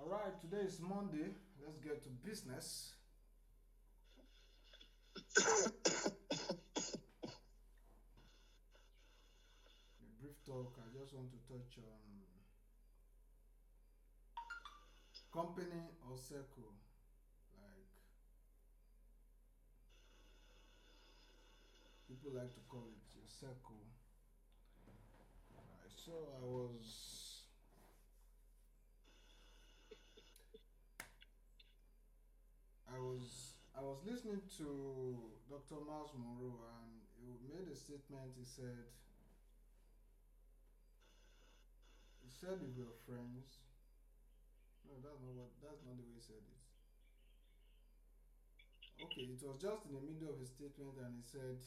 All right, today is Monday. Let's get to business. A brief talk. I just want to touch on company or circle. Like people like to call it your circle. Right, so I was listening to Dr. Miles Monroe and he made a statement. He said if we're friends. No, that's not the way he said it. Okay, it was just in the middle of his statement and he said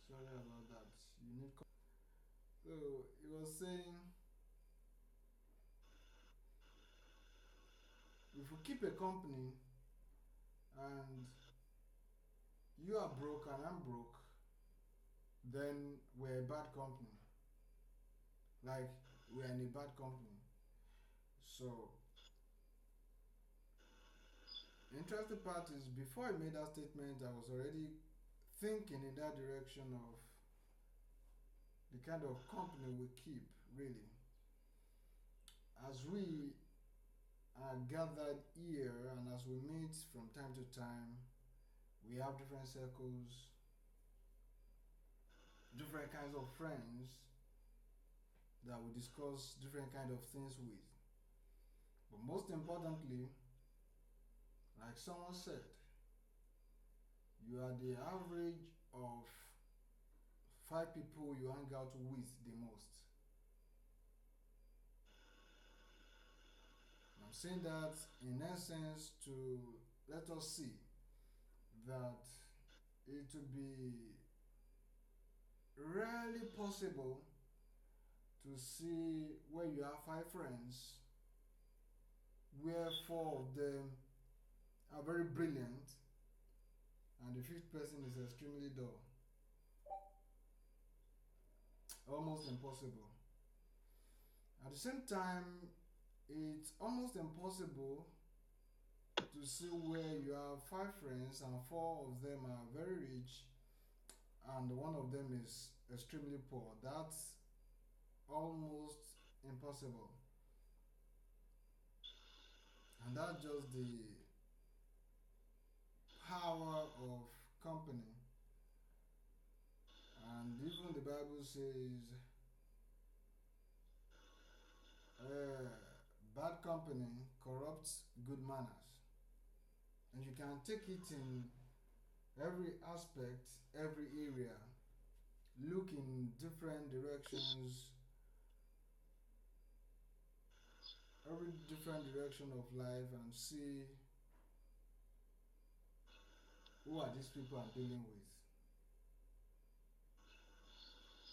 sorry about that. You need so he was saying if you keep a company and you are broke and I'm broke, then we're a bad company. Like we're in a bad company. So the interesting part is before I made that statement, I was already thinking in that direction of the kind of company we keep, really. As we are gathered here and as we meet from time to time, we have different circles, different kinds of friends that we discuss different kind of things with. But most importantly, like someone said, you are the average of five people you hang out with the most. I'm saying that in essence to let us see that it will be rarely possible to see where you have five friends where four of them are very brilliant and the fifth person is extremely dull. Almost impossible. At the same time, it's almost impossible to see where you have five friends and four of them are very rich and one of them is extremely poor. That's almost impossible. And that's just the power of company. And even the Bible says, uh, bad company corrupts good manners. And you can take it in every aspect, every area, look in different directions, every different direction of life, and see who are these people I'm dealing with.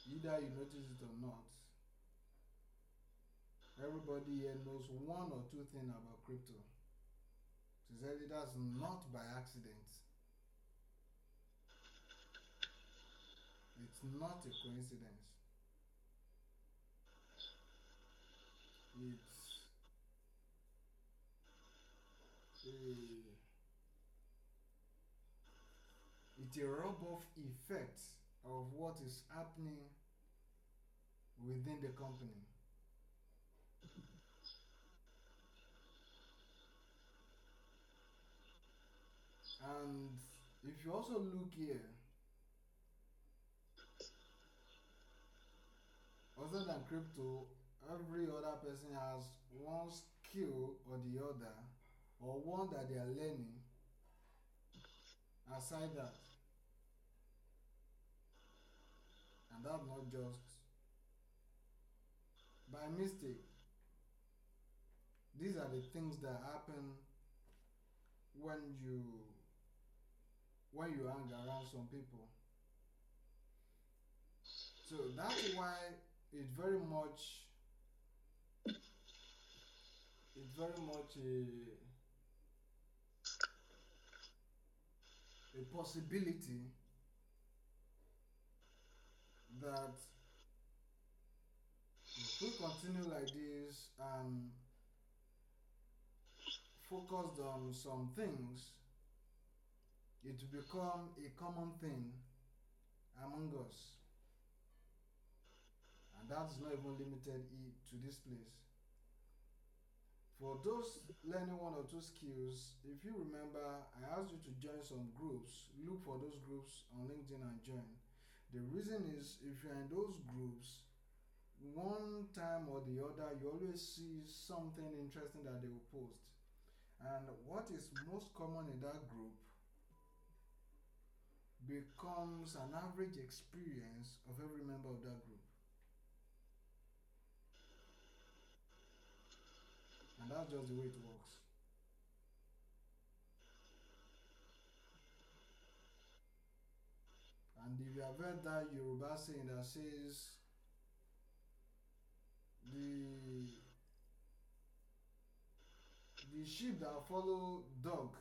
Either you notice it or not, everybody here knows one or two things about crypto. Sincerely, that's not by accident. It's not a coincidence. It's a it's a rub-off effect of what is happening within the company. And if you also look here, other than crypto, every other person has one skill or the other, or one that they are learning aside that. And that's not just by mistake. These are the things that happen when you hang around some people. So that's why it's very much it's very much a possibility that If we continue like this and focused on some things, it will become a common thing among us. And that's not even limited to this place. For those learning one or two skills, if you remember, I asked you to join some groups. Look for those groups on LinkedIn and join. The reason is if you're in those groups, one time or the other, you always see something interesting that they will post. And what is most common in that group becomes an average experience of every member of that group. And that's just the way it works. And if you have heard that Yoruba saying that says the the sheep that follow dog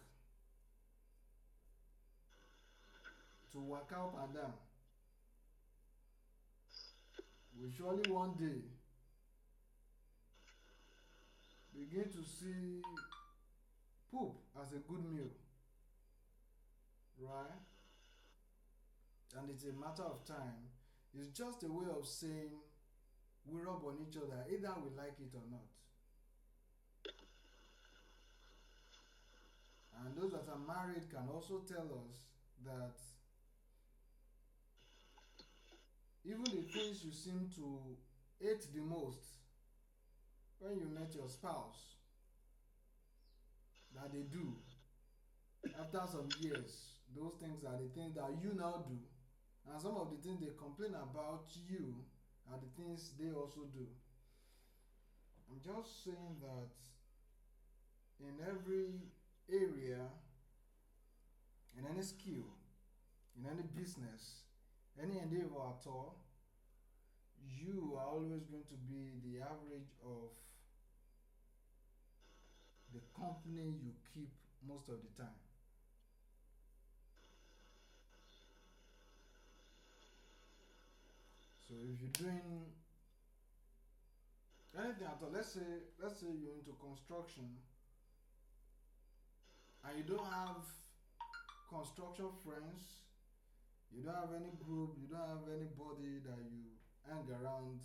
to walk up and down will surely one day begin to see poop as a good meal, right? And it's a matter of time. It's just a way of saying we rub on each other, either we like it or not. And those that are married can also tell us that even the things you seem to hate the most when you met your spouse, that they do after some years, those things are the things that you now do. And some of the things they complain about you are the things they also do. I'm just saying that in every area, in any skill, in any business, any endeavor at all, you are always going to be the average of the company you keep most of the time. So if you're doing anything at all, let's say you're into construction and you don't have construction friends, you don't have any group, you don't have anybody that you hang around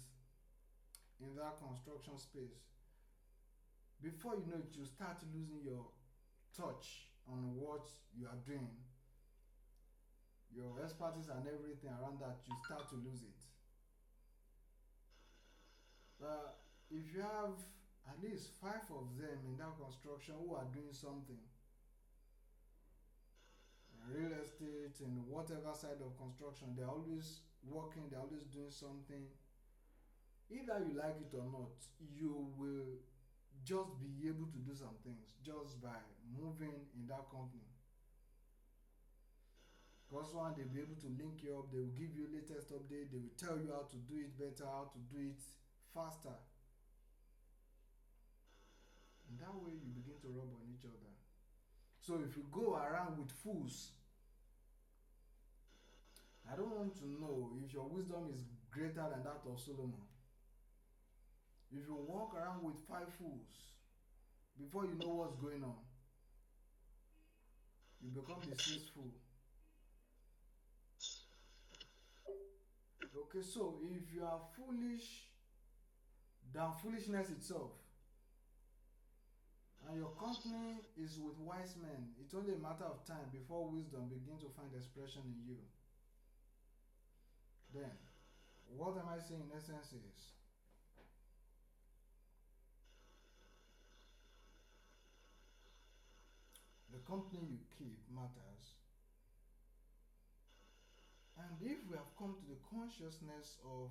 in that construction space. Before you know it, you start losing your touch on what you are doing, your expertise and everything around that, you start to lose it. But if you have at least five of them in that construction who are doing something, in real estate, in whatever side of construction, they're always working, they're always doing something. Either you like it or not, you will just be able to do some things just by moving in that company. Because one, they'll be able to link you up, they will give you latest update, they will tell you how to do it better, how to do it faster. And that way you begin to rub on each other. So if you go around with fools, I don't want to know if your wisdom is greater than that of Solomon. If you walk around with five fools, before you know what's going on, you become the sixth fool. Okay, so if you are foolish than foolishness itself, and your company is with wise men, it's only a matter of time before wisdom begins to find expression in you. Then, what am I saying in essence is the company you keep matters. And if we have come to the consciousness of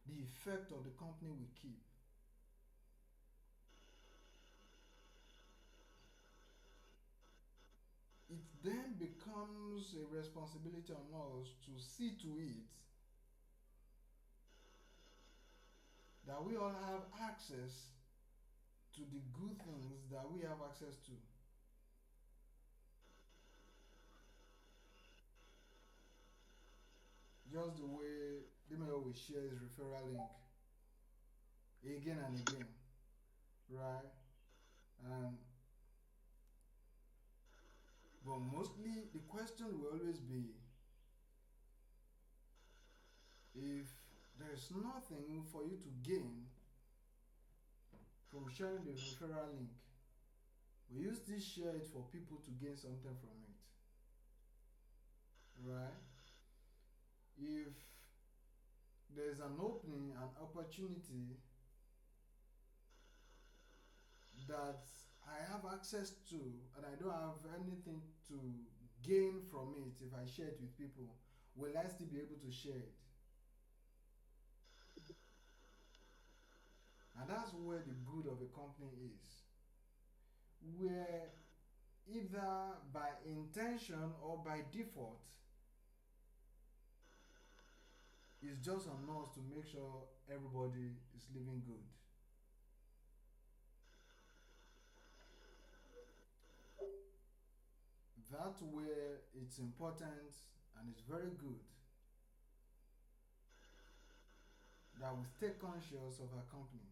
the effect of the company we keep, it then becomes a responsibility on us to see to it that we all have access to the good things that we have access to. Just the way they may always share his referral link. again and again, right? And but mostly the question will always be if there's nothing for you to gain from sharing the referral link, will you still share it for people to gain something from it, right? If there's an opening, an opportunity that I have access to and I don't have anything to gain from it if I share it with people, will I still be able to share it? And that's where the good of a company is. Where either by intention or by default, it's just on us to make sure everybody is living good. That's where it's important and it's very good that we stay conscious of our company.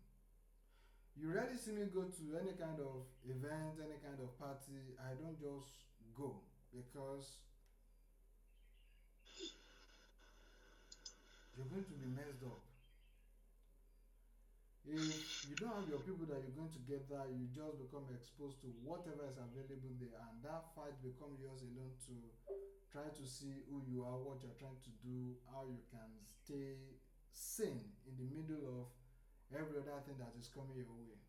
You rarely see me go to any kind of event, any kind of party. I don't just go because you're going to be messed up. If you don't have your people that you're going together, you just become exposed to whatever is available there, and that fight becomes yours alone to try to see who you are, what you're trying to do, how you can stay sane in the middle of every other thing that is coming your way.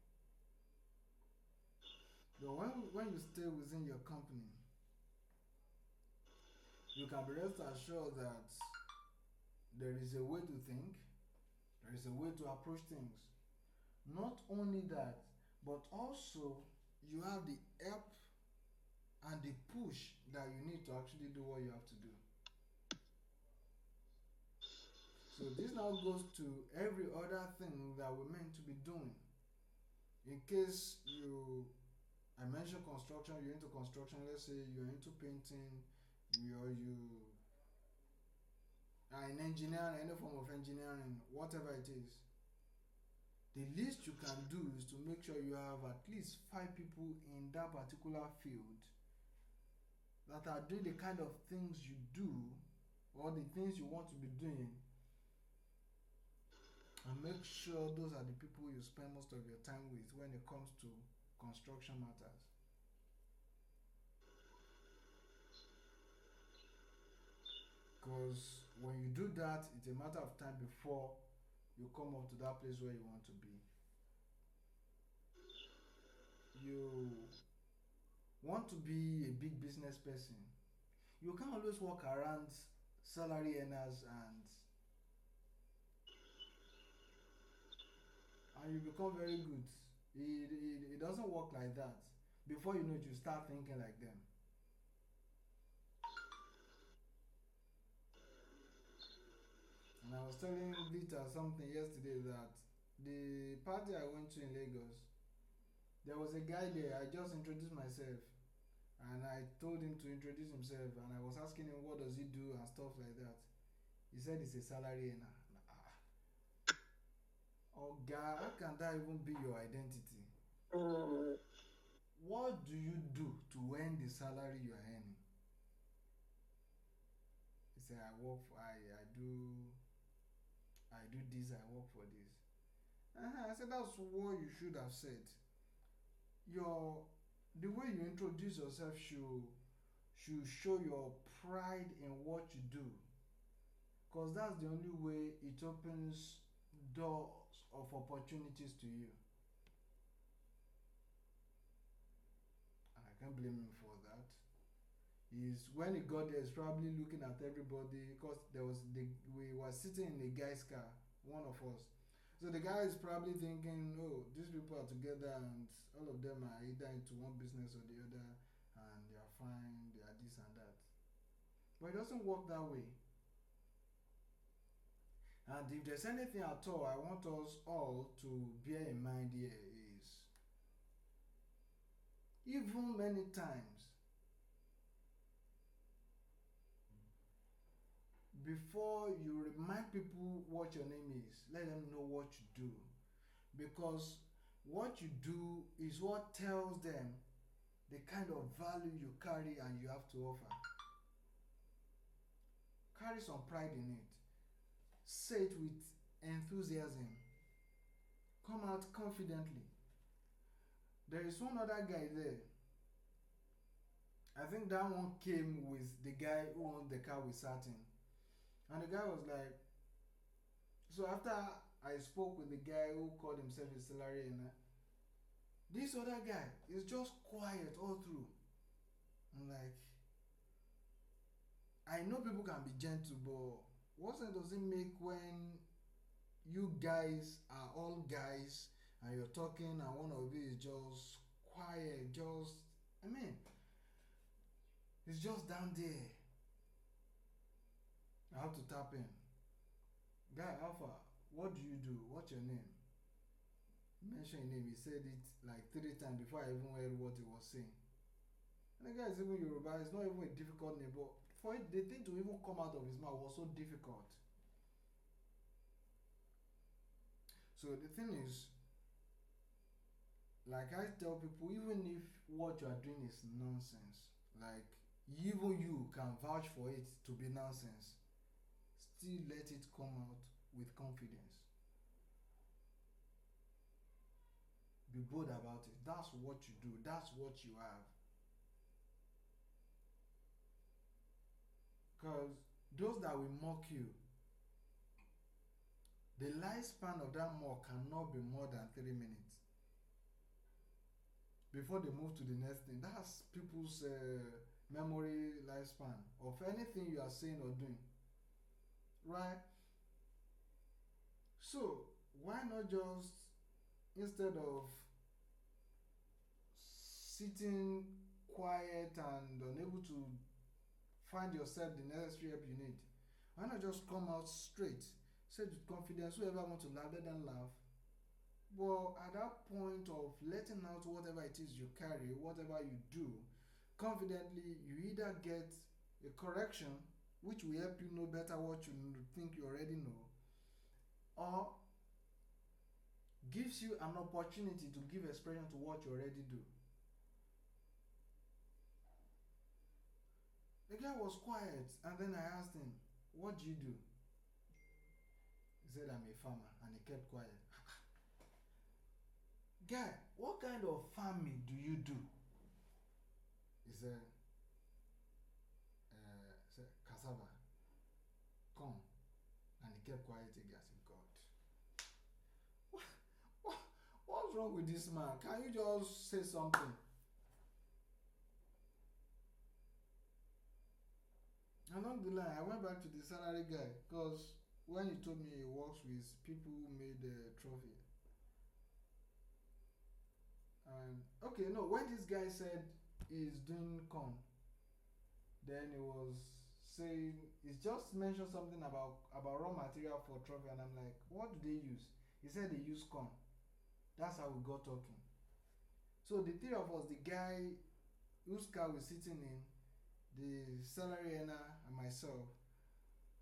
But when you stay within your company, you can be rest assured that there is a way to think, there is a way to approach things. Not only that, but also you have the help and the push that you need to actually do what you have to do. So this now goes to every other thing that we're meant to be doing. In case I mentioned construction, you're into construction, let's say you're into painting, you are in engineering, any form of engineering, whatever it is. The least you can do is to make sure you have at least 5 people in that particular field that are doing the kind of things you do or the things you want to be doing, and make sure those are the people you spend most of your time with when it comes to construction matters. Because when you do that, it's a matter of time before you come up to that place where you want to be. You want to be a big business person, you can't always walk around salary earners and you become very good. It doesn't work like that. Before you know it, you start thinking like them. And I was telling Lita something yesterday that the party I went to in Lagos, there was a guy there. I just introduced myself and I told him to introduce himself and I was asking him what does he do and stuff like that. He said he's a salary earner. Oh, guy, how can that even be your identity? What do you do to earn the salary you are earning? He said, I do this, I work for this. I said that's what you should have said. Your the way you introduce yourself should show your pride in what you do. Because that's the only way it opens doors of opportunities to you. And I can't blame him for that. Is when he got there, he's probably looking at everybody because we were sitting in a guy's car, one of us. So the guy is probably thinking, oh, these people are together and all of them are either into one business or the other and they are fine, they are this and that. But it doesn't work that way. And if there's anything at all I want us all to bear in mind here is even many times before you remind people what your name is, let them know what you do. because what you do is what tells them the kind of value you carry and you have to offer. Carry some pride in it. Say it with enthusiasm. Come out confidently. There is one other guy there. I think that one came with the guy who owned the car we sat in. And the guy was like, so after I spoke with the guy who called himself a salary earner, this other guy is just quiet all through. I'm like, I know people can be gentle, but what sense does it make when you guys are all guys and you're talking and one of you is just quiet, just, I mean, it's just down there. I have to tap in. Guy, Alpha, what do you do? What's your name? Mention your name. He said it like 3 times before I even heard what he was saying. And the guy is even Yoruba. It's not even a difficult name, but for it, the thing to even come out of his mouth was so difficult. So the thing is, like I tell people, even if what you are doing is nonsense, like even you can vouch for it to be nonsense, still let it come out with confidence. Be bold about it. That's what you do. That's what you have. Because those that will mock you, the lifespan of that mock cannot be more than 3 minutes before they move to the next thing. That's people's memory lifespan of anything you are saying or doing. Right? So, why not just, instead of sitting quiet and unable to find yourself the necessary help you need, why not just come out straight, say with confidence, whoever wants to laugh, let them laugh. But at that point of letting out whatever it is you carry, whatever you do, confidently, you either get a correction, which will help you know better what you think you already know, or gives you an opportunity to give expression to what you already do. The guy was quiet, and then I asked him, what do you do? He said, I'm a farmer, and he kept quiet. Guy, what kind of farming do you do? He said cassava, corn, and he kept quiet again. I said, God, what, what's wrong with this man? Can you just say something? Along the line, I went back to the salary guy because when he told me he works with people who made the trophy. And okay, no, when this guy said he's doing corn, then he was saying, he's just mentioned something about raw material for trophy, and I'm like, what do they use? He said they use corn. That's how we got talking. So the three of us, the guy whose car we're sitting in, the salary earner, and myself,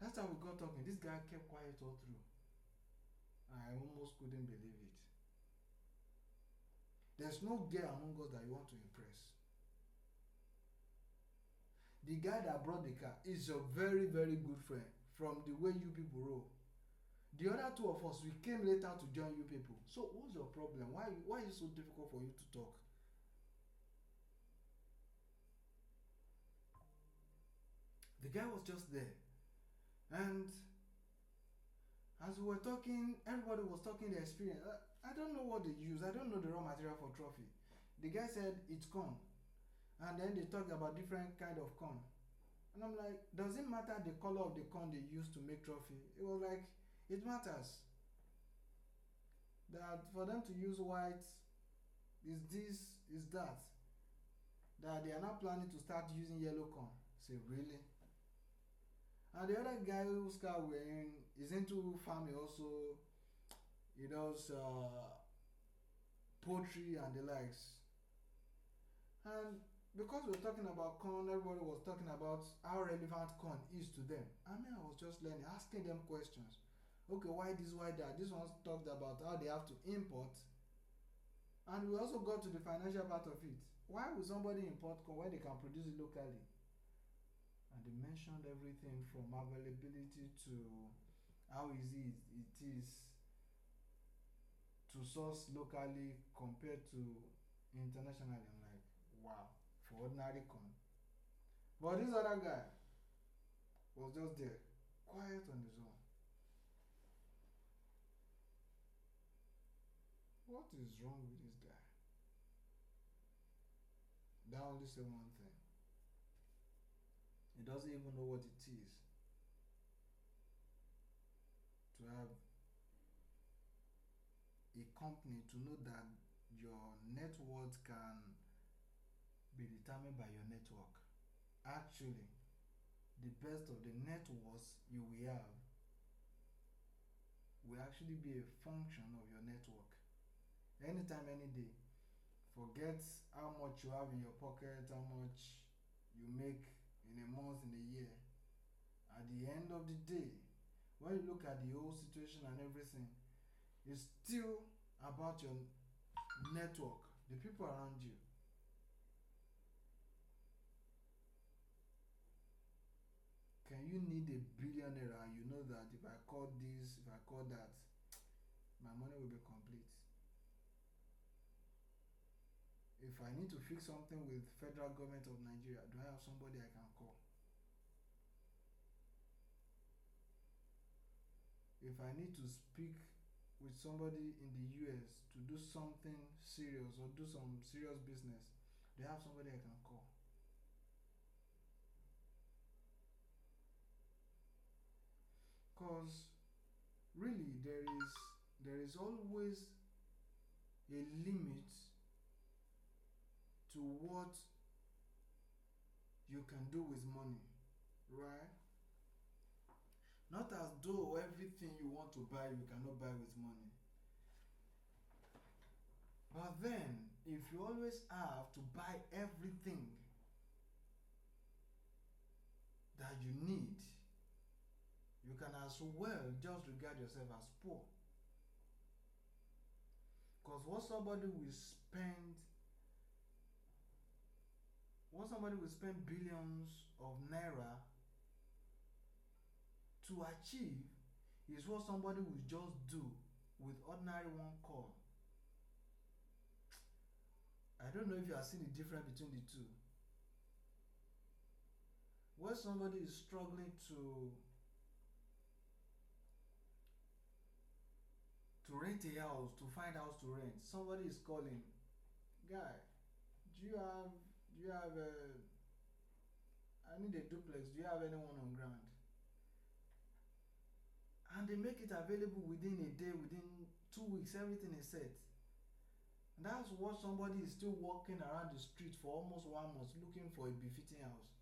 that's how we got talking. This guy kept quiet all through. I almost couldn't believe it. There's no girl among us that you want to impress. The guy that brought the car is your very, very good friend from the way you people roll. The other two of us, we came later to join you people. So what's your problem? Why is it so difficult for you to talk? The guy was just there. And as we were talking, everybody was talking their experience. I don't know what they use. I don't know the raw material for trophy. The guy said it's corn. And then they talked about different kind of corn. And I'm like, does it matter the color of the corn they use to make trophy? It was like, it matters. That for them to use white is this, is that. That they are not planning to start using yellow corn. Say, really? And the other guy whose car we're in is into farming also. He does poultry and the likes. And because we were talking about corn, everybody was talking about how relevant corn is to them. I mean, I was just learning, asking them questions. Okay, why this, why that? This one talked about how they have to import, and we also got to the financial part of it. Why would somebody import corn when they can produce it locally? And they mentioned everything from availability to how easy it is to source locally compared to internationally. I'm like, wow, for ordinary corn. But this other guy was just there, quiet on his own. What is wrong with this guy? That only say one thing. He doesn't even know what it is to have a company, to know that your net worth can be determined by your network. Actually, the best of the net worth you will have will actually be a function of your network. Anytime, any day, forget how much you have in your pocket, how much you make in a month, in a year. At the end of the day, when you look at the whole situation and everything, it's still about your network, the people around you. Can you need a billionaire and you know that if I call this, if I call that, my money will be complete? If I need to fix something with federal government of Nigeria, do I have somebody I can call? If I need to speak with somebody in the US to do something serious or do some serious business, do I have somebody I can call? Because really there is always a limit to what you can do with money, right? Not as though everything you want to buy you cannot buy with money. But then, if you always have to buy everything that you need, you can as well just regard yourself as poor. Because what somebody will spend billions of naira to achieve is what somebody will just do with ordinary one call. I don't know if you are seeing the difference between the two. Where somebody is struggling to rent a house, to find house to rent, somebody is calling, guy, do you have a, I need a duplex, do you have anyone on ground? And they make it available within a day, within 2 weeks, everything is set. And that's what somebody is still walking around the street for almost 1 month looking for a befitting house.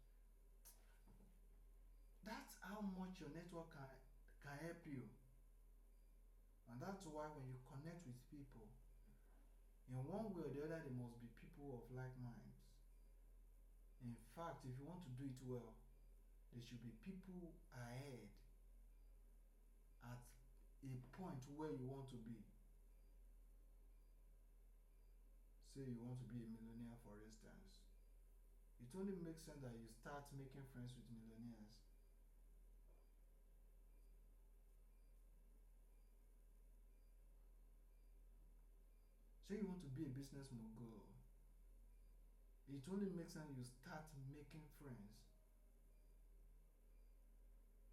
That's how much your network can help you. And that's why when you connect with people, in one way or the other, there must be people of like minds. In fact, if you want to do it well, there should be people ahead at a point where you want to be. Say you want to be a millionaire, for instance. It only makes sense that you start making friends with millionaires. Say you want to be a business mogul. It only makes sense you start making friends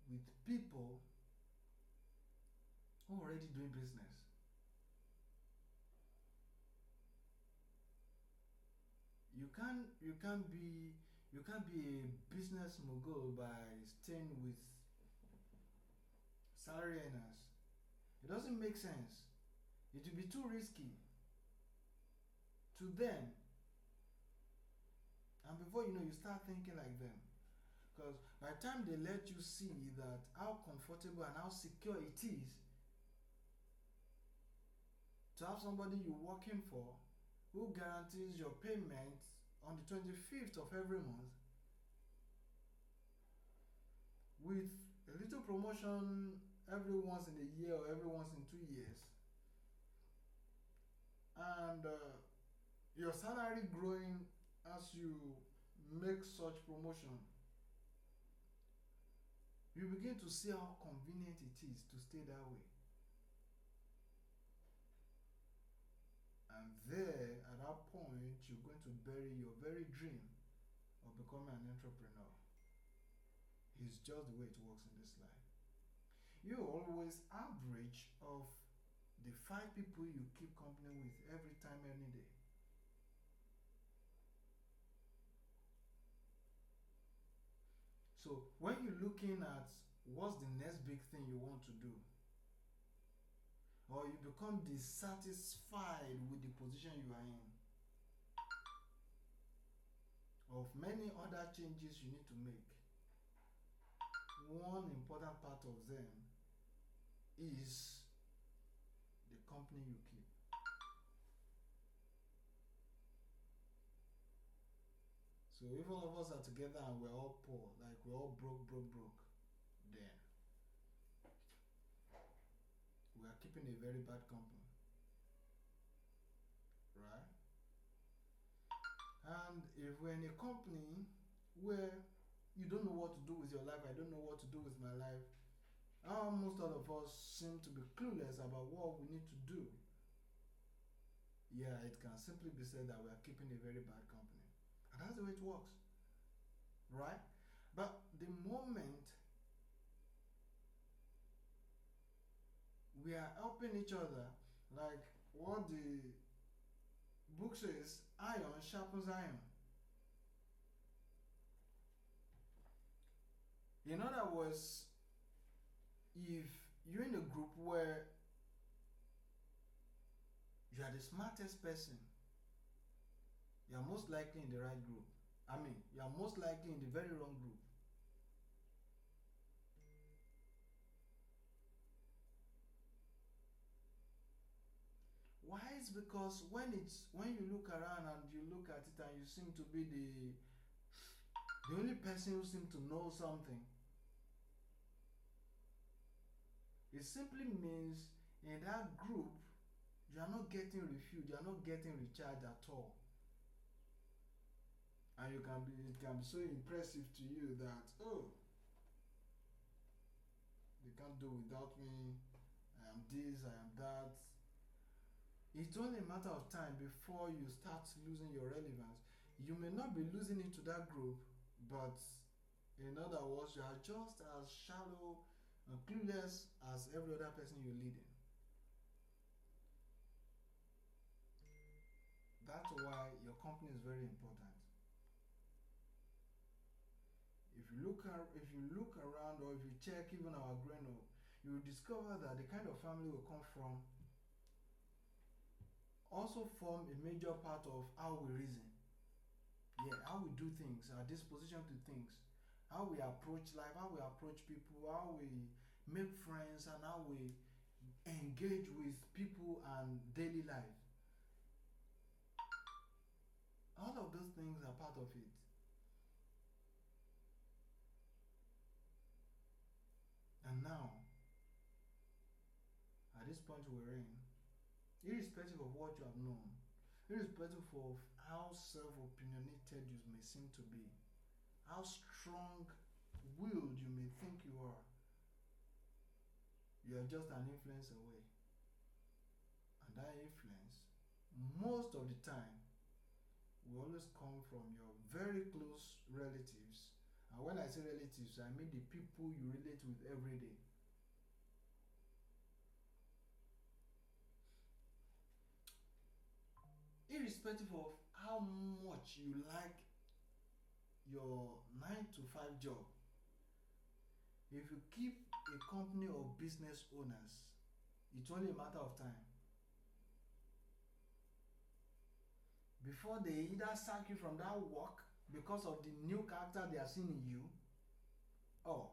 with people who are already doing business. You can't be a business mogul by staying with salary earners. It doesn't make sense. It will be too risky to them. And before you know, you start thinking like them. Because by the time they let you see that how comfortable and how secure it is to have somebody you're working for who guarantees your payment on the 25th of every month with a little promotion every once in a year or every once in 2 years, and your salary growing as you make such promotion, you begin to see how convenient it is to stay that way. And there, at that point, you're going to bury your very dream of becoming an entrepreneur. It's just the way it works in this life. You always average of the 5 people you keep company with every time, any day. So when you're looking at what's the next big thing you want to do, or you become dissatisfied with the position you are in, of many other changes you need to make, one important part of them is the company you keep. So if all of us are together and we're all poor, like we're all broke, then we are keeping a very bad company, right? And if we're in a company where you don't know what to do with your life, I don't know what to do with my life, most of us seem to be clueless about what we need to do. Yeah, it can simply be said that we are keeping a very bad company. And that's the way it works, right? But the moment we are helping each other, like what the book says, iron sharpens iron. In other words, if you're in a group where you are the smartest person, you are most likely in the right group. I mean, you are most likely in the very wrong group. Why? It's because when you look around and you look at it and you seem to be the only person who seems to know something, it simply means in that group you are not getting refueled, you are not getting recharged at all. And it can be so impressive to you that, oh, they can't do without me, I am this, I am that. It's only a matter of time before you start losing your relevance. You may not be losing it to that group, but in other words, you are just as shallow and clueless as every other person you're leading. That's why your company is very important. If you look around, or if you check even our growing up, you will discover that the kind of family we come from also form a major part of how we reason. Yeah, how we do things, our disposition to things, how we approach life, how we approach people, how we make friends, and how we engage with people and daily life. All of those things are part of it. And now, at this point we're in, irrespective of what you have known, irrespective of how self-opinionated you may seem to be, how strong-willed you may think you are just an influence away. And that influence, most of the time, will always come from your very close relatives. And when I say relatives, I mean the people you relate with every day. Irrespective of how much you like your 9 to 5 job, if you keep a company of business owners, it's only a matter of time before they either sack you from that work because of the new character they are seeing in you, or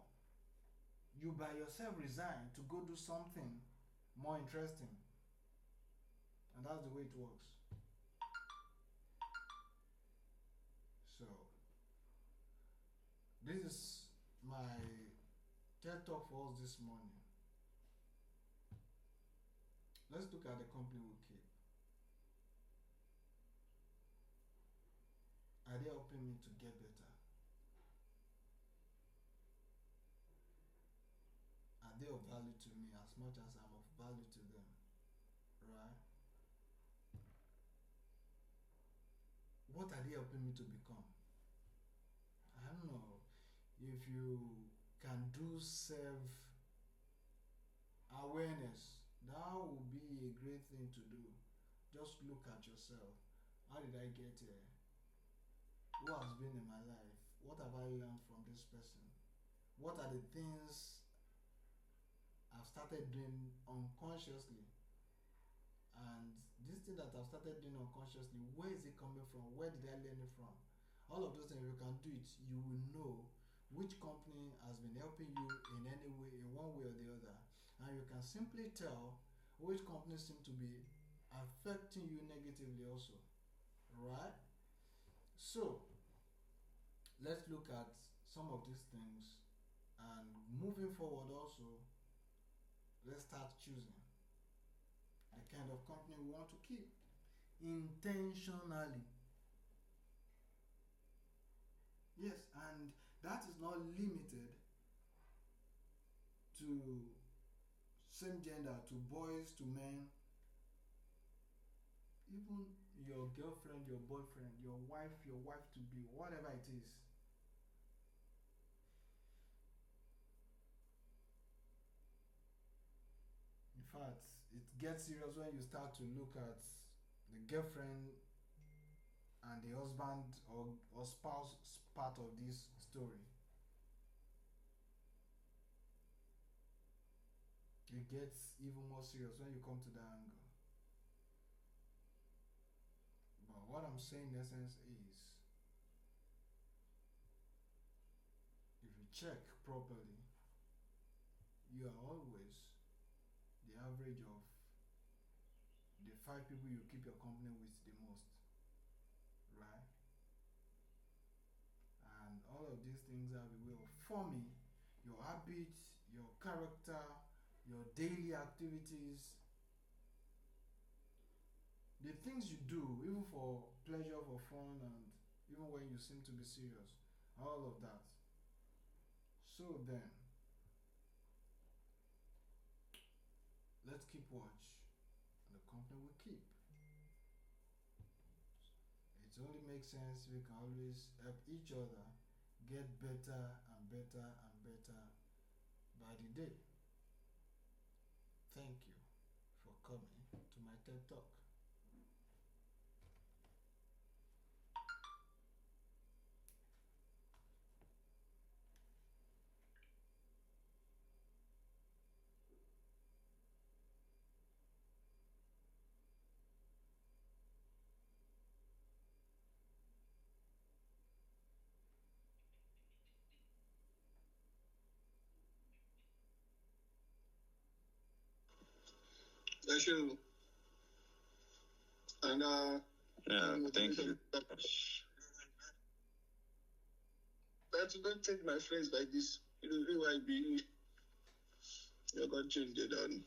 you by yourself resign to go do something more interesting. And that's the way it works. So, this is my TED Talk for us this morning. let's look at the company we keep. Are they helping me to get better? Are they of value to me as much as I'm of value to them? Right? What are they helping me to become? I don't know. If you can do self awareness, that would be a great thing to do. Just look at yourself. How did I get here? Who has been in my life? What have I learned from this person? What are the things I've started doing unconsciously? And this thing that I've started doing unconsciously, where is it coming from? Where did I learn it from? All of those things, if you can do it, you will know which company has been helping you in any way, in one way or the other. And you can simply tell which companies seem to be affecting you negatively also. Right? So, let's look at some of these things, and moving forward also, let's start choosing the kind of company we want to keep intentionally. Yes, and that is not limited to same gender, to boys, to men, even your girlfriend, your boyfriend, your wife to be, whatever it is. In fact, it gets serious when you start to look at the girlfriend and the husband or spouse part of this story. It gets even more serious when you come to that angle. But what I'm saying in essence is, if you check properly, you are always the average of the five people you keep your company with the most, right? And all of these things have a way of forming your habits, your character, your daily activities, the things you do, even for pleasure, for fun, and even when you seem to be serious, all of that. So then, let's keep watch on the company we keep. It only makes sense we can always help each other get better and better and better by the day. Thank you for coming to my TED Talk. Thank you. And yeah, thank you. But don't take my friends like this. You know who I be. You're gonna change it on.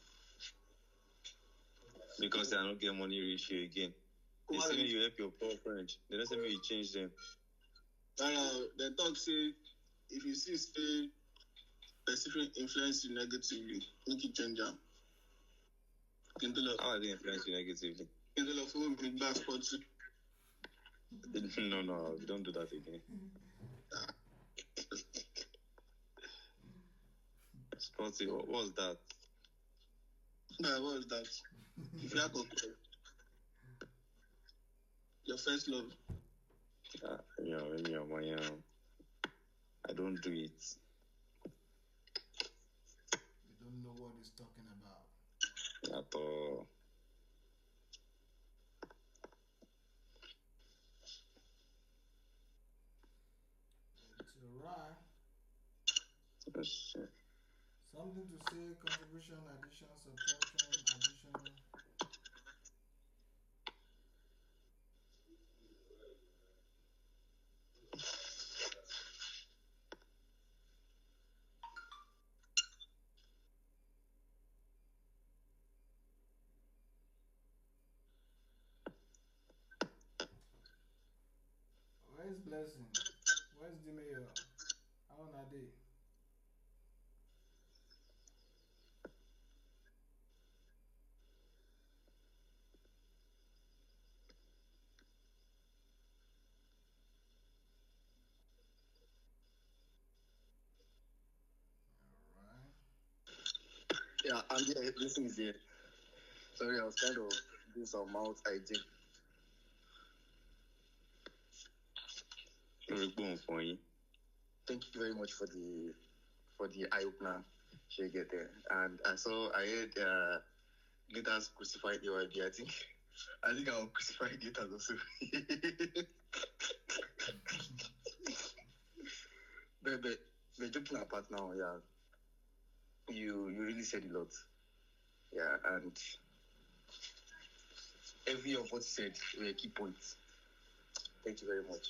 Because I don't get money reach you again. They say you help your poor friend. They don't say me you change them. They talk say if you see stay specific influence you negatively, make it change them. How are they influence you negatively? No, don't do that again. Sporty, what was that? What was that? If you have your first love. I don't do it. You don't know what he's talking about. At all. It's alright. Yes. Something to say, contribution, addition, subtraction, addition. Where's Blessing? Where's the mayor? How are they? Alright. Yeah, I'm here. Listen is here. Sorry, I was kind of doing some mouth hygiene. Thank you very much for the eye opener. She get there, and I heard Gators crucified your idea. I think I'll crucify Gators also. but joking apart now, yeah, you really said a lot, yeah, and every of what you said were key points. Thank you very much.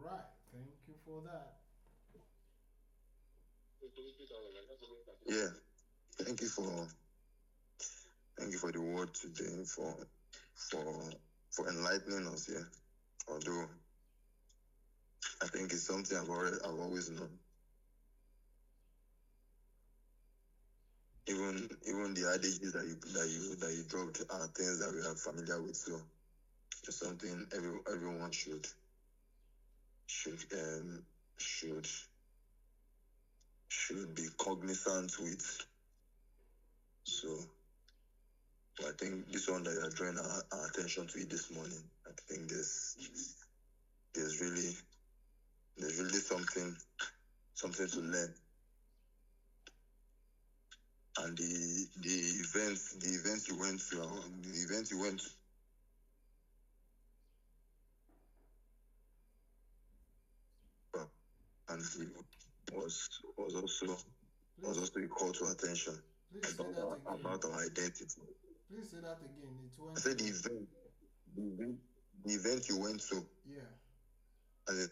Alright. Thank you for that. Yeah, thank you for thank you for the word today for for enlightening us. Yeah, although I think it's something I've always known. Even the adages that you dropped are things that we are familiar with. So it's something everyone should um should should be cognizant with. So I think this one that you are drawing our attention to it this morning, I think there's really something to learn. And the events you went through, the events you went through, and was also a call to attention Please say that again. about our identity. Please say that again. It went. I said the event you went through. Yeah. As it,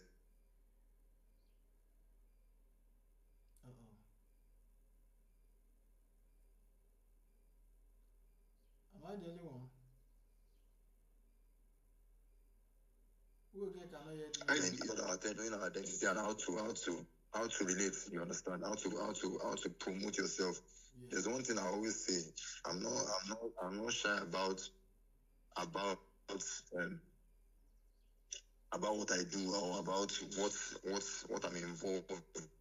Am I the only one? Who again cannot hear I me? think our identity and how to relate. You understand how to promote yourself. Yeah. There's one thing I always say. I'm not shy about um, about what I do or about what I'm involved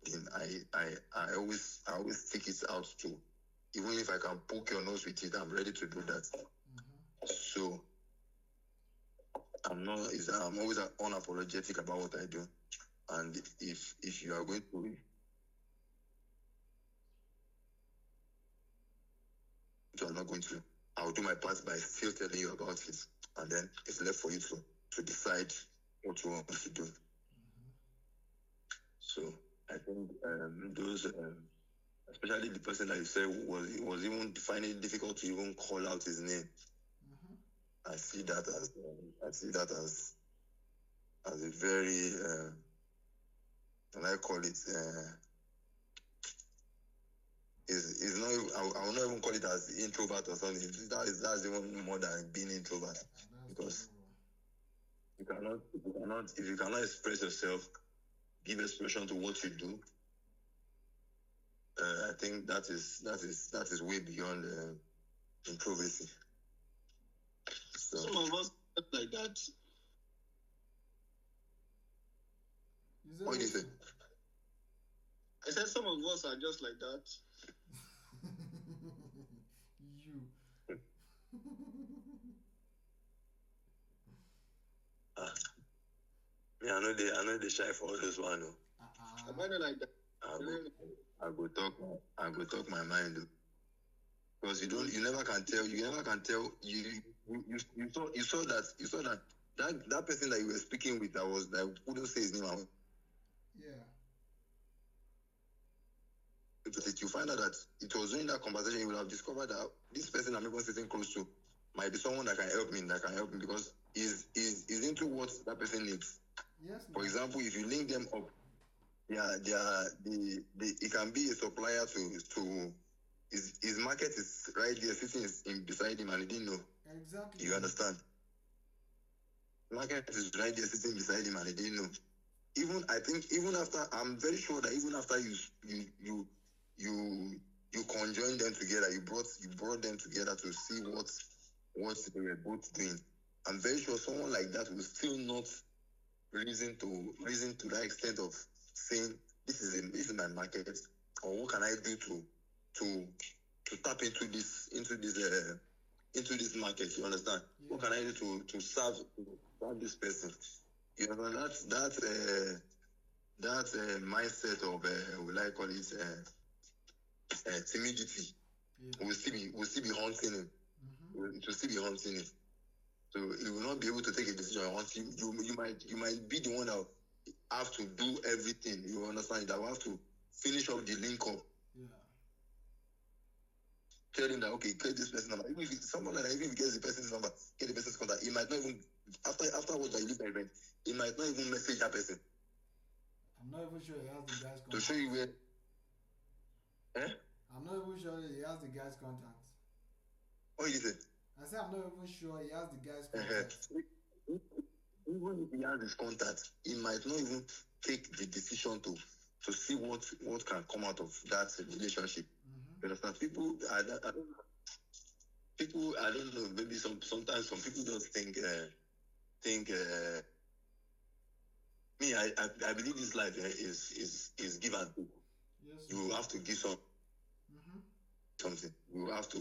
in. I always stick it out too. Even if I can poke your nose with it, I'm ready to do that. Mm-hmm. So I'm always unapologetic about what I do. And if you are going to are not going to, I'll do my part by still telling you about it. And then it's left for you to decide what you want to do. Mm-hmm. So I think those, especially the person that you said was even finding it difficult to even call out his name. Mm-hmm. I see that as a very, and I call it, is not. I will not even call it as introvert or something. That's even more than being introvert, because you cannot if you cannot express yourself, give expression to what you do. I think that is way beyond introversion. So, some of us like that. What do you say? I said some of us are just like that. You. Yeah, I know they shy for all this one. I'm not like that. I go talk my mind. Because you never can tell. You saw that person that you were speaking with that wouldn't say his name. Yeah. You find out that it was during that conversation you will have discovered that this person I'm even sitting close to might be someone that can help me, because he's into what that person needs. Yes, For now. example, if you link them up, it can be a supplier to his market is right there sitting beside him and he didn't know. Exactly. You understand? Market is right there sitting beside him and he didn't know. Even after, I'm very sure that even after you conjoined them together, you brought them together to see what they were both doing. I'm very sure someone like that will still not reason to that extent of saying this is my market, or what can I do to tap into this market. You understand? Yeah. What can I do to serve this person? You know, that mindset of will I call it timidity. Yeah. Will still be haunting him. It will still be haunting him. So he will not be able to take a decision until you might be the one that have to do everything. You understand? That will have to finish up the link up. Yeah. Tell him that okay, get this person's number. Even if it's someone like that, even if he gets the person's number, get the person's contact, he might not even afterwards that you leave the event, he might not even message that person. I'm not even sure he has the guy's contact. To show you where. I'm not even sure he has the guy's contact. What did you say? I said I'm not even sure he has the guy's contact. Even if he has his contact, he might not even take the decision to see what can come out of that relationship. You understand? I don't know. Maybe sometimes some people just think. Me, I believe this life is give and take. Yes. You have to give something. You have to.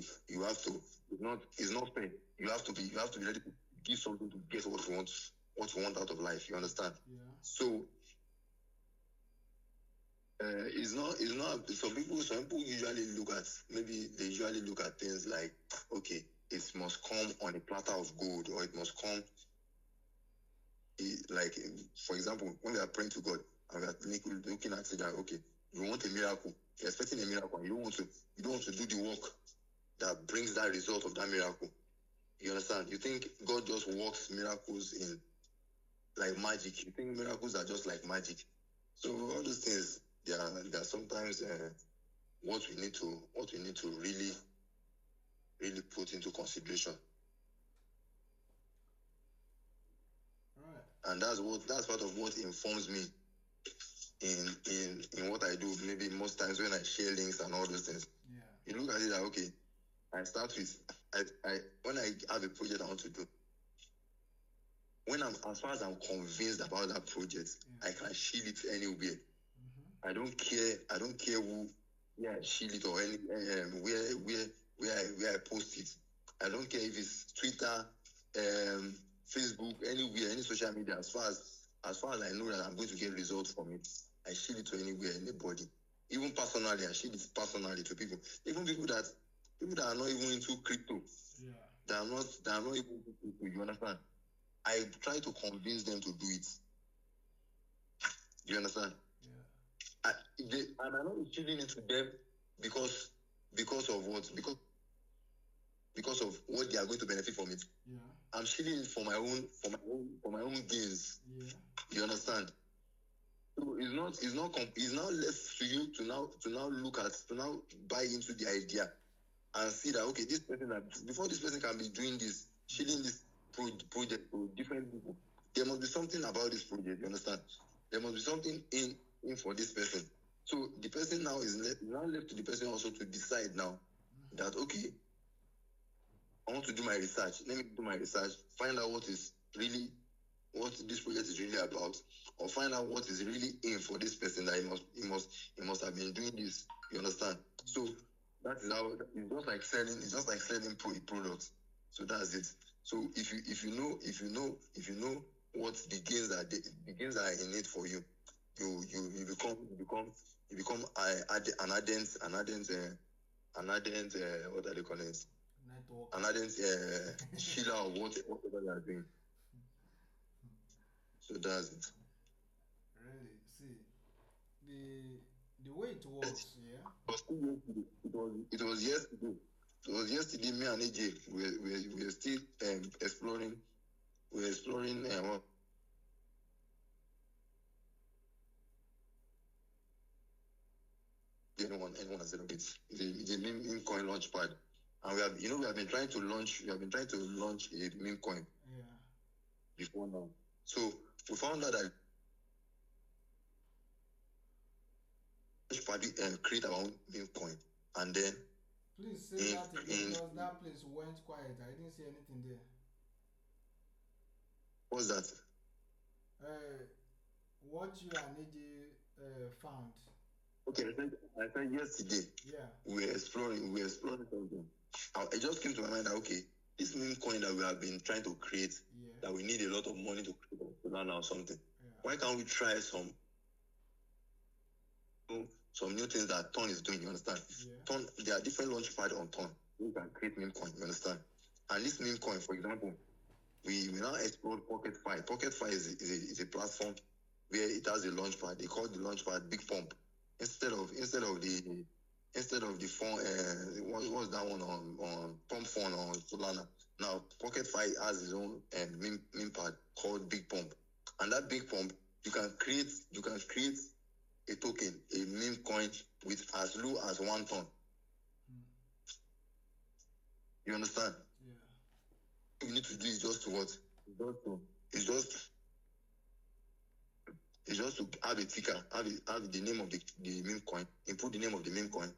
It's not fair. You have to be ready to give something to get what you want out of life. You understand? Yeah. So it's not some people usually look at things like, okay, it must come on a platter of gold, or it must come like, for example, when we are praying to God and we are looking at it that okay, you want a miracle, you're expecting a miracle, and you don't want to do the work that brings that result of that miracle. You understand? You think God just works miracles in like magic. You think miracles are just like magic. So all those things, they are sometimes what we need to really put into consideration. Right. And that's part of what informs me in what I do. Maybe most times when I share links and all those things. Yeah. You look at it like, okay, I start with when I have a project I want to do. As far as I'm convinced about that project, I can shield it anywhere. I don't care where I shield it or any where I post it. I don't care if it's Twitter, Facebook, anywhere, any social media. As far as I know that I'm going to get results from it, I shield it to anywhere, anybody. Even personally, I shield it personally to people. Even people that are not even into crypto. Yeah. They are not even into crypto. You understand? I try to convince them to do it. Do you understand? Yeah. I'm not shielding it to them because of what? Because of what they are going to benefit from it. Yeah. I'm shielding it for my own gains. Yeah. You understand? So it's now left to you to now buy into the idea and see that okay, this person before this person can be doing this, shielding this project to different people, there must be something about this project. You understand? There must be something in for this person. So the person now is left to the person also to decide now that okay, I want to do my research. Let me do my research, find out what this project is really about, or find out what is really in for this person, that he must have been doing this. You understand? So that is how it's just like selling products. So that's it. So if you know what the gains are in it for you, you become an ardent what are they calling it? Network. An ardent shealer of whatever they are doing. So that's it. Really, see, the way it works, yeah. It was yesterday. It was yesterday. Me and AJ we were still exploring. We were exploring anyone has heard of it. It's a meme coin launchpad, and we have been trying to launch a meme coin before now. So we found out that create our own meme coin, and then Please say that again because that place went quiet. I didn't see anything there. What's that? What you and AJ found. Okay, I said yesterday. Yeah. We were exploring something. It just came to my mind that okay, this meme coin that we have been trying to create, that we need a lot of money to create on Solana or something. Yeah. Why can't we try some new things that Ton is doing? You understand? Yeah. Ton, there are different launch pads on Ton. We can create meme coin. You understand? And this meme coin, for example, we now explore PocketFi. PocketFi is a platform where it has a launch pad. They call the launch pad Big Pump. Instead of the phone, what's that one on Pump Phone on Solana? Now PocketFi has its own meme pad called Big Pump, and that Big Pump you can create a token, a meme coin with as low as 1 ton. You understand? Yeah. What you need to do is just to what? It's just to have a ticker, have the name of the meme coin, input the name of the meme coin,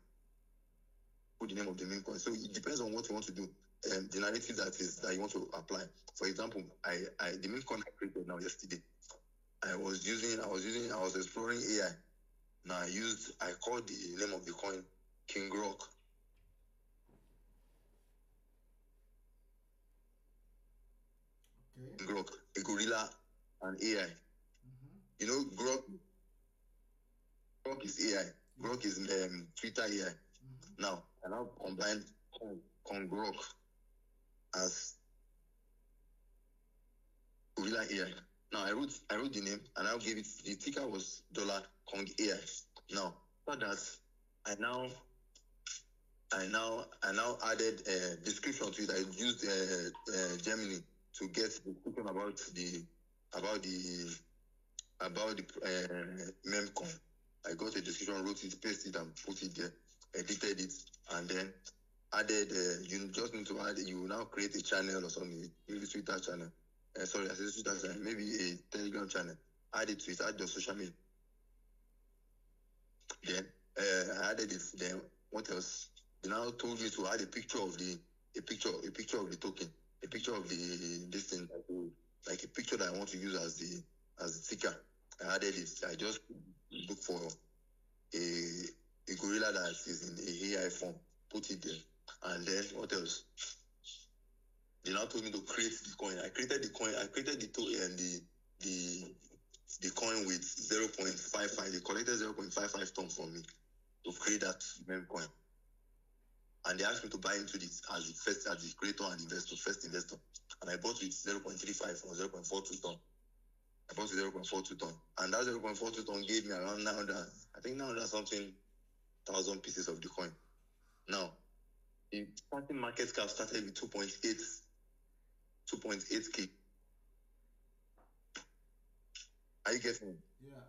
put the name of the meme coin. So it depends on what you want to do, the narrative that you want to apply. For example, the meme coin I created now yesterday, I was exploring AI. Now I called the name of the coin King Grok. Okay. King Grok, a gorilla and AI. You know, Grok is AI. Grok is Twitter AI. Now, I now combined Grok as gorilla AI. Now, I wrote the name and I gave it, the ticker was $Kong AI. Now, for that, I now added a description to it. I used Gemini to get the description about the meme coin. I got a description, wrote it, pasted it, and put it there, edited it, and then added. You just need to add. You will now create a channel or something, maybe Twitter channel. Sorry, I said Twitter channel, maybe a Telegram channel. Add it to it. Add your social media. Then I added it. Then what else? They now told me to add a picture of the token, a picture of this thing, like a picture that I want to use as the ticker. I added it. I just look for a gorilla that is in a AI form, put it there, and then what else? They now told me to create the coin. I created the coin. I created the coin with 0.55. They collected 0.55 tons from me to create that meme coin, and they asked me to buy into this as the creator and first investor, and I bought with 0.35 or 0.42 ton. I bought with 0.42 ton, and that 0.42 ton gave me around 900, I think 900 something thousand pieces of the coin. Now, the starting market cap started with 2.8k. Are you getting me? Yeah.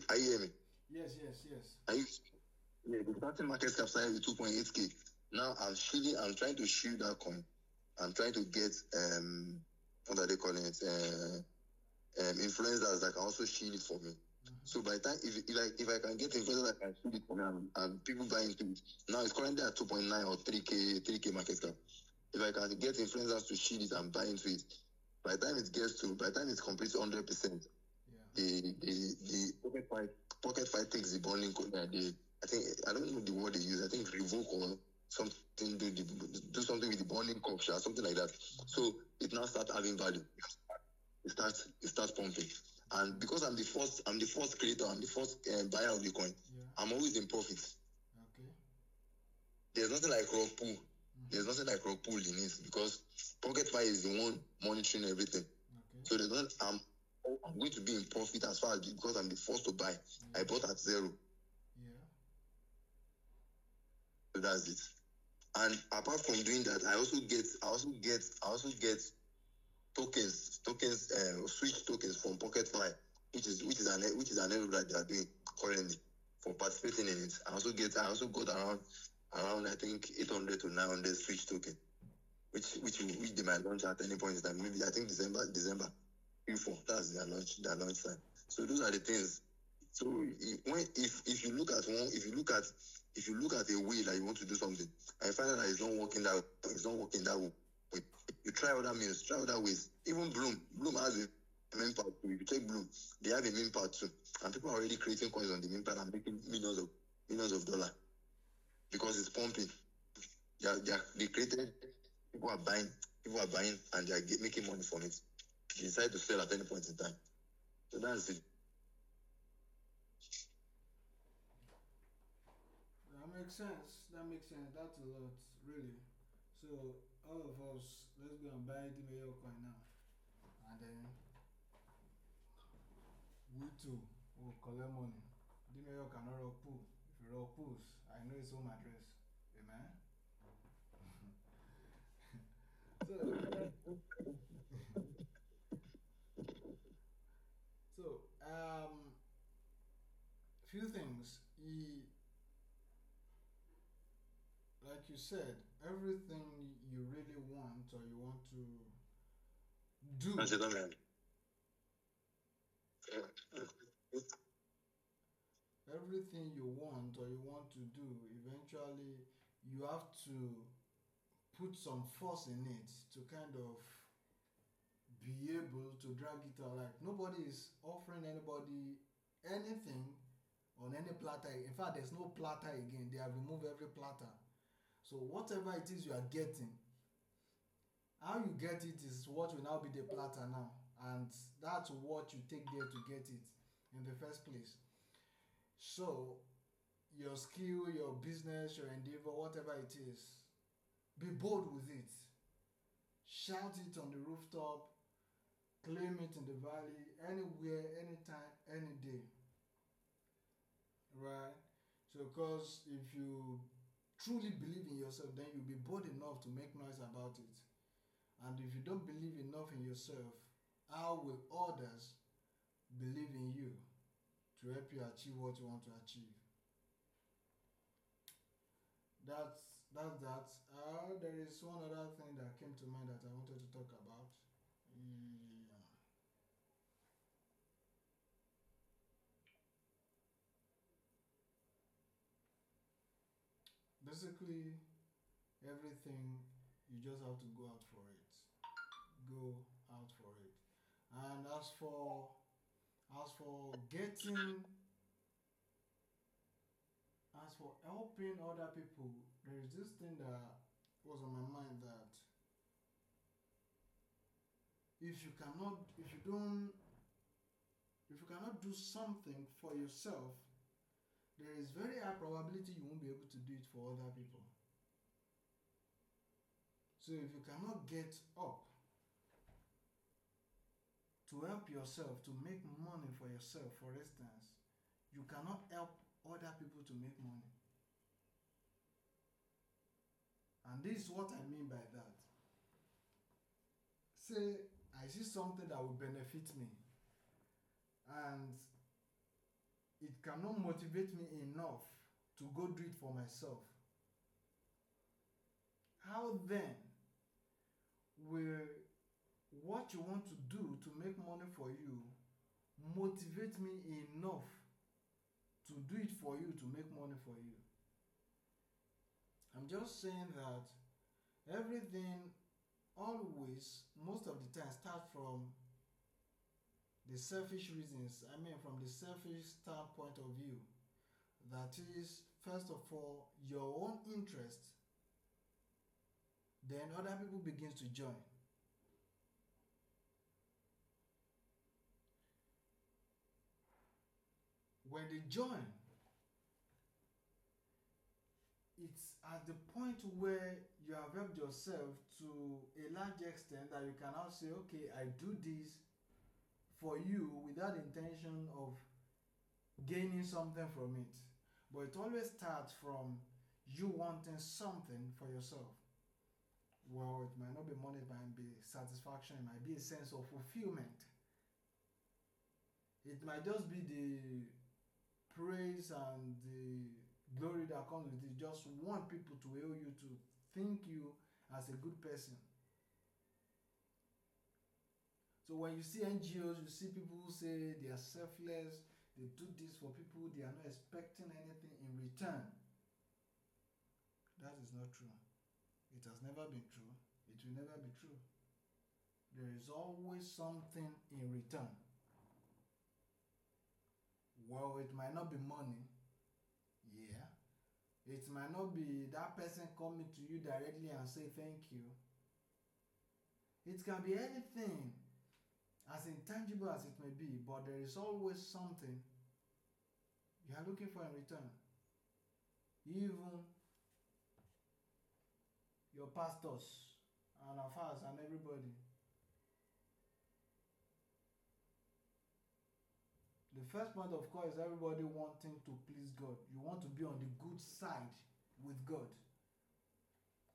Are you hearing me? Yes. Yeah, the starting market cap started with 2.8k. Now I'm trying to shield that coin. I'm trying to get what are they calling it? Influencers that can also shield it for me. So by the time if I can get influencers that can shield it for me and people buy into it, now it's currently at 2.9 or 3k market cap. If I can get influencers to shield it and buy into it, by the time it completes 100%, the PocketFi takes the bonding code. I don't know the word they use. I think revoke or something, do something with the bonding code, something like that. So it now starts having value. It starts pumping. And because I'm the first creator, I'm the first buyer of the coin, I'm always in profit. Okay. There's nothing like rock pool. There's nothing like rock pool in it because PocketFi is the one monitoring everything. Okay. So I'm going to be in profit as far as because I'm the first to buy. I bought at 0. Yeah. So that's it. And apart from doing that, I also get tokens, switch tokens from PocketFi which is an envelope that they are doing currently for participating in it. I also got around I think 800 to 900 switch token, which they might launch at any point in time. Maybe I think December Q4. That's their launch time. So those are the things. So if you look at a way that you want to do something, I find out that it's not working that way. You try other means, try other ways. Even Bloom has a main part too. If you check Bloom, they have a main part too, and people are already creating coins on the main part and making millions of dollars because it's pumping. They created, people are buying, and they are making money from it. They decide to sell at any point in time. So that's it. That makes sense. That's a lot, really. So all of us, let's go and buy the mayor coin now, and then we too will collect money. The mayor cannot rock pool. If he rock pools, I know his home address. Amen. So, so few things. Like you said, everything you really want or you want to do, everything you want or you want to do, eventually you have to put some force in it to kind of be able to drag it out. Like nobody is offering anybody anything on any platter. In fact, there's no platter again. They have removed every platter. So whatever it is you are getting, how you get it is what will now be the platter now, and that's what you take there to get it in the first place. So your skill, your business, your endeavor, whatever it is, be bold with it. Shout it on the rooftop, claim it in the valley, anywhere, anytime, any day. Right? So, because if you truly believe in yourself, then you'll be bold enough to make noise about it. And if you don't believe enough in yourself, how will others believe in you to help you achieve what you want to achieve? That's that. There is one other thing that came to mind that I wanted to talk about. Yeah. Basically, everything you just have to go out for it. Go out for it. And as for getting as for helping other people, there is this thing that was on my mind that if you cannot do something for yourself, there is very high probability you won't be able to do it for other people. So if you cannot get up to help yourself, to make money for yourself, for instance, you cannot help other people to make money. And this is what I mean by that. Say I see something that will benefit me, and it cannot motivate me enough to go do it for myself. How then will what you want to do to make money for you motivate me enough to do it for you, to make money for you? I'm just saying that everything always, most of the time, starts from the selfish reasons. I mean, from the selfish standpoint of view. That is, first of all, your own interest. Then other people begins to join. When they join, it's at the point where you have helped yourself to a large extent that you can now say, okay, I do this for you without intention of gaining something from it. But it always starts from you wanting something for yourself. Well, it might not be money, it might be satisfaction, it might be a sense of fulfillment. It might just be the praise and the glory that comes with it. You just want people to hail you, to think you as a good person. So when you see NGOs, you see people who say they are selfless, they do this for people, they are not expecting anything in return. That is not true. It has never been true. It will never be true. There is always something in return. Well, it might not be money. Yeah. It might not be that person coming to you directly and say thank you. It can be anything, as intangible as it may be, but there is always something you are looking for in return. Even your pastors and affairs and everybody. The first point, of course, is everybody wanting to please God. You want to be on the good side with God.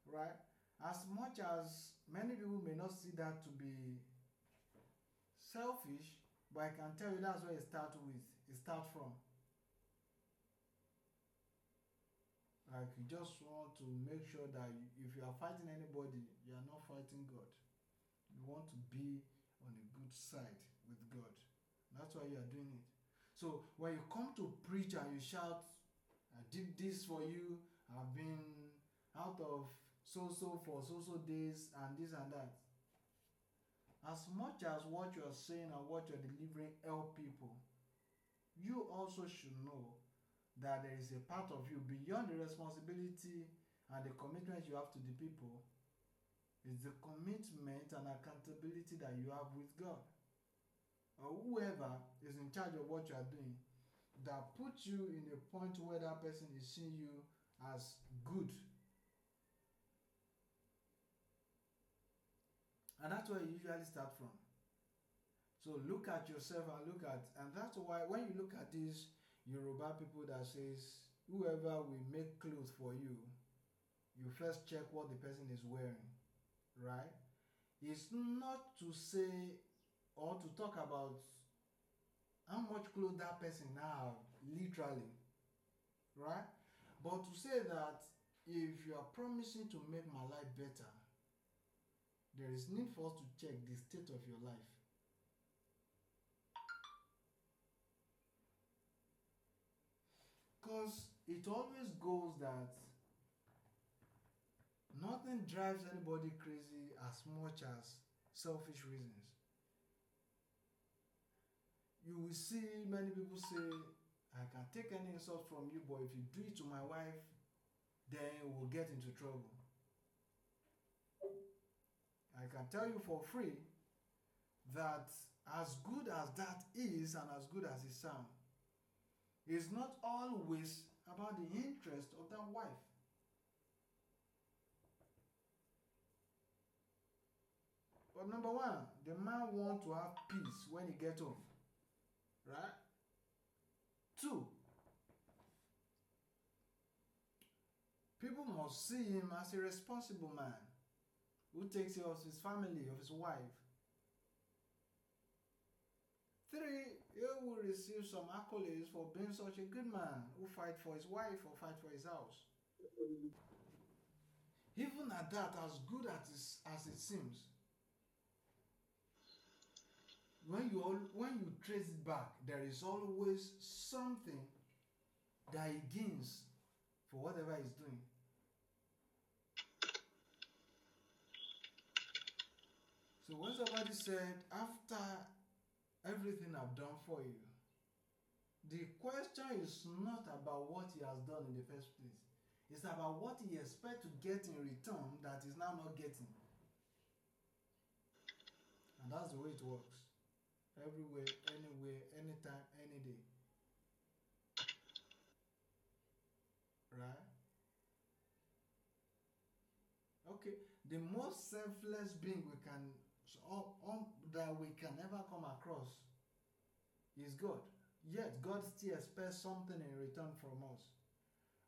Right? As much as many people may not see that to be selfish, but I can tell you that's where it starts with. It starts from. Like you just want to make sure that if you are fighting anybody, you are not fighting God. You want to be on a good side with God. That's why you are doing it. So when you come to preach and you shout, I did this for you, I've been out of so for so days and this and that. As much as what you are saying and what you are delivering help people, you also should know that there is a part of you beyond the responsibility and the commitment you have to the people. It's the commitment and accountability that you have with God or whoever is in charge of what you are doing, that puts you in a point where that person is seeing you as good. And that's where you usually start from. So look at yourself and that's why when you look at these Yoruba people that says whoever will make clothes for you, you first check what the person is wearing, right? It's not to say or to talk about how much clothes that person have, literally, right? But to say that if you are promising to make my life better, there is need for us to check the state of your life. Because it always goes that nothing drives anybody crazy as much as selfish reasons. You will see many people say, I can take any insult from you, but if you do it to my wife, then we'll get into trouble. I can tell you for free that as good as that is and as good as it sounds, it's not always about the interest of that wife. But number one, the man wants to have peace when he gets home. Right? 2, people must see him as a responsible man who takes care of his family, of his wife. 3, he will receive some accolades for being such a good man who fights for his wife or fights for his house. Even at that, as good as it seems, when you trace it back, there is always something that he gains for whatever he's doing. So when somebody said, after everything I've done for you, the question is not about what he has done in the first place. It's about what he expects to get in return that he's now not getting. And that's the way it works. Everywhere, anywhere, anytime, any day. Right? Okay. The most selfless being that we can ever come across is God. Yet God still expects something in return from us.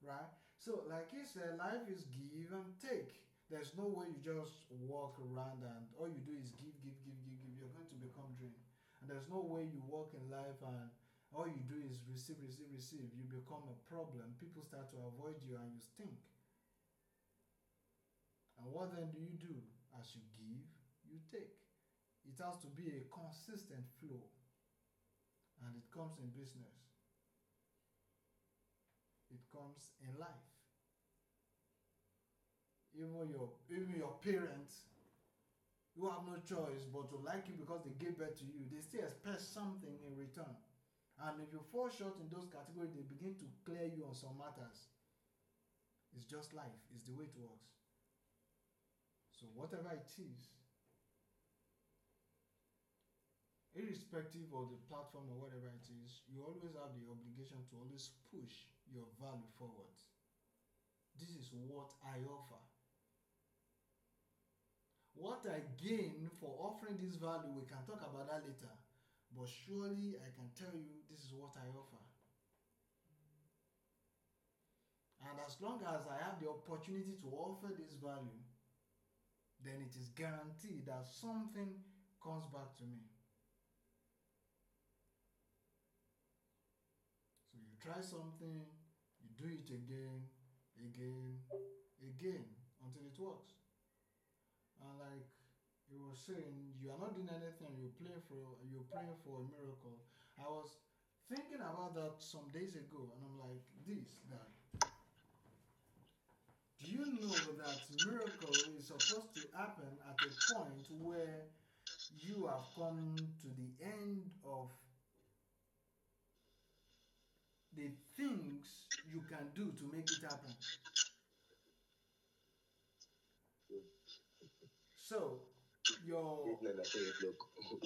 Right? So like he said, life is give and take. There's no way you just walk around and all you do is give. You're going to become drained. And there's no way you walk in life and all you do is receive, receive, receive. You become a problem. People start to avoid you and you stink. And what then do you do? As you give, you take. It has to be a consistent flow. And it comes in business. It comes in life. Even your parents, you have no choice but to like you because they gave birth to you. They still expect something in return. And if you fall short in those categories, they begin to clear you on some matters. It's just life. It's the way it works. So whatever it is, irrespective of the platform or whatever it is, you always have the obligation to always push your value forward. This is what I offer. What I gain for offering this value, we can talk about that later. But surely I can tell you this is what I offer. And as long as I have the opportunity to offer this value, then it is guaranteed that something comes back to me. So you try something, you do it again, again, again, until it works. And like you were saying, you are not doing anything, you're praying for a miracle. I was thinking about that some days ago, and I'm like, that. Do you know that miracle is supposed to happen at a point where you have come to the end of the things you can do to make it happen? So, your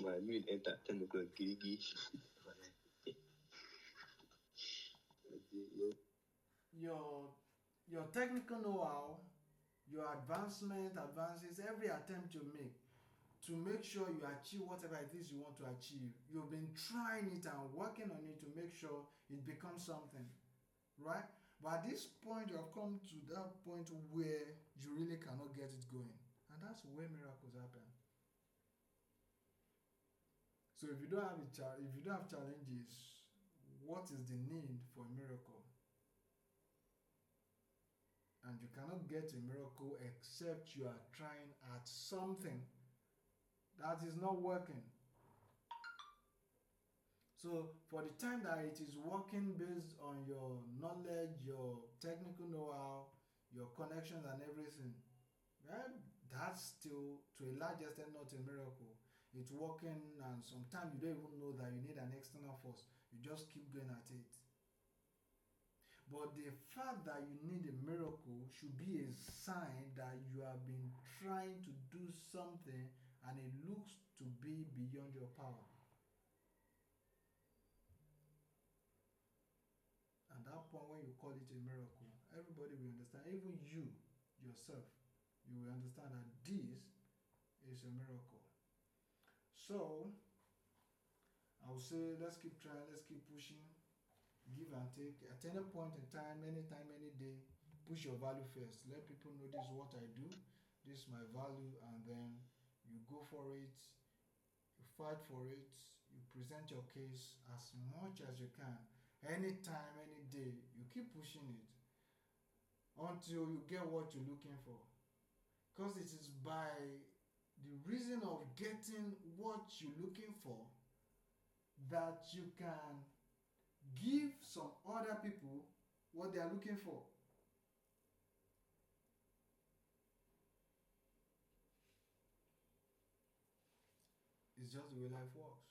My meal enter 10 o'clock. your technical know-how, your advances, every attempt you make sure you achieve whatever it is you want to achieve. You've been trying it and working on it to make sure it becomes something, right? But at this point, you have come to that point where you really cannot get it going. And that's where miracles happen. So if you don't have challenges, what is the need for a miracle? And you cannot get a miracle except you are trying at something that is not working. So for the time that it is working based on your knowledge, your technical know-how, your connections and everything, well, that's still to a large extent not a miracle. It's working and sometimes you don't even know that you need an external force. You just keep going at it. But the fact that you need a miracle should be a sign that you have been trying to do something and it looks to be beyond your power. At that point, when you call it a miracle, everybody will understand. Even you yourself, you will understand that this is a miracle. So, I would say let's keep trying, let's keep pushing, give and take. At any point in time, anytime, any day, push your value first. Let people know this is what I do, this is my value, and then you go for it, you fight for it, you present your case as much as you can. Anytime, any day, you keep pushing it until you get what you're looking for. Because it is by the reason of getting what you're looking for that you can give some other people what they are looking for. It's just the way life works.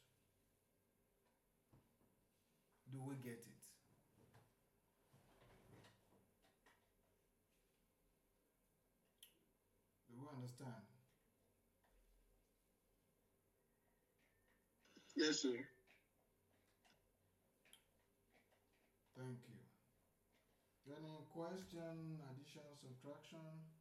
Do we get it? Do we understand? Yes, sir. Thank you. Any question, addition, subtraction?